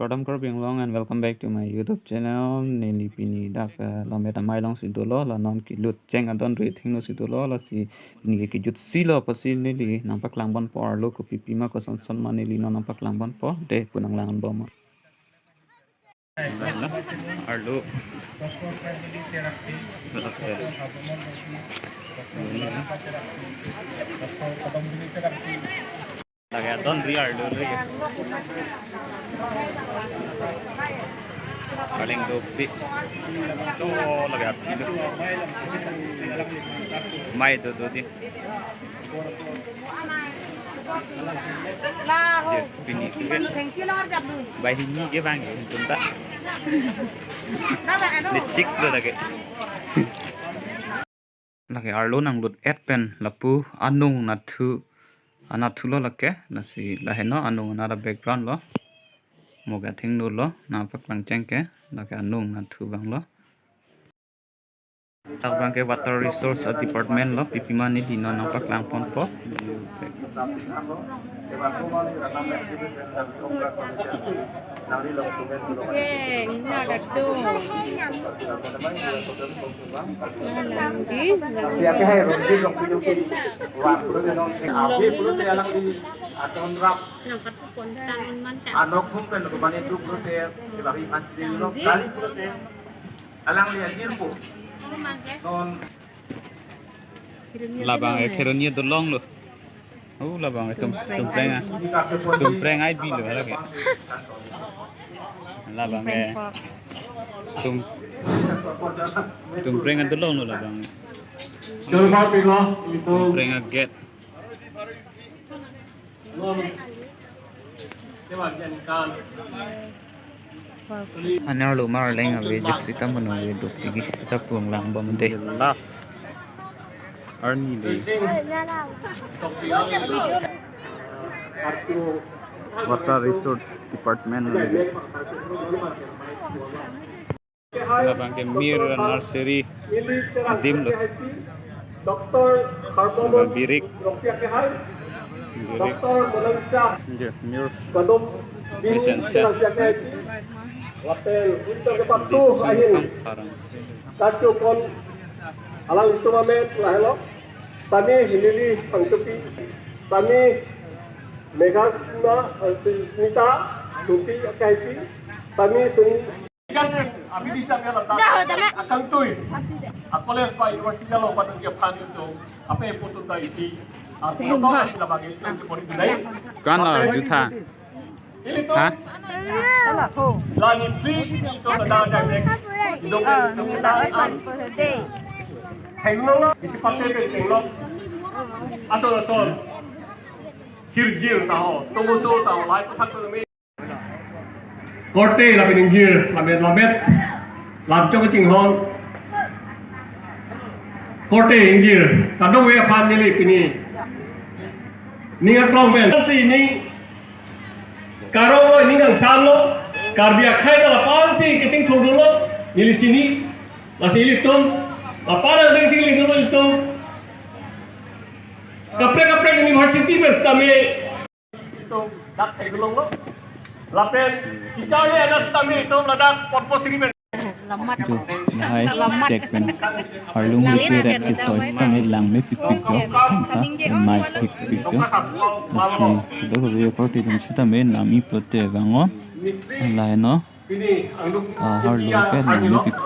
Kodam Korbing Long and welcome back to my YouTube channel. Nini pini dak lameta mai long si dolo la non ki lut cheng adon ri thing no si dolo la si ni ki jut si lo pa si ni li nampak lang bon por lo ko pipi ma ko son son mani li no nampak lang bon por de punang lang bon ma. Arlo. Lagi adon ri arlo lagi. Paling dopi tu lagi api tu mai tu di pini tu kan bayi ni je bang tu tak ni chicks tu lagi lagi arlo nang lut ad pen lapu anung nathu lo lake nasi laheno anung nara background lo moga thing nu lo nampak lang chengke lagi anung nathu bang lo tak bang ke water resource department lo pipi mani di no nampak lang pon po labang keronia dolong lo labang tumpreng ai bi lo lagi labang tumpreng dolong lo labang tumpreng get anar lo mar leng ave jak sita mano ve duk tigi sita puang lang bom de las arni de water resource department labang ke mir nursery dim lo birik mir Esensial. Lapel untuk kepatu ahin. Kacu pon alang instrumen lahelo. Tani hinili pangtupi. Tani megana nita tupi kaiti. Tani tun. Abi bisa ngelata. Akan tuh. Akoles pa university lo padang ke pan itu. Apa yang foto tadi? Kana juta. Hah? Lagi free itu ada jadi. Hidup Henglo itu pakai ke henglo. Atau gil tahu, tunggu tahu, lain tak tahu ni. Korte lah pinggir, lamet, lanjut ke Cinghon. Korte pinggir, kadang we pan ni pini. Ni aklong men. Sini karo ini ngang salo karbia khai da lapan si kecing thodulo nili chini masih litum lapara deng si litum kapre university bestame itu dak thai gulong lo lapen sicale ada stame itu ladak potpo sini men जो हाय check pen हरलुंग repair eight के सॉइस का में लांग में पिक जो था mic pick जो तसी दो वे पार्टी तुम सिता में नामी प्रत्यय वांगो लाइनो हरलुंग के लांग में पिक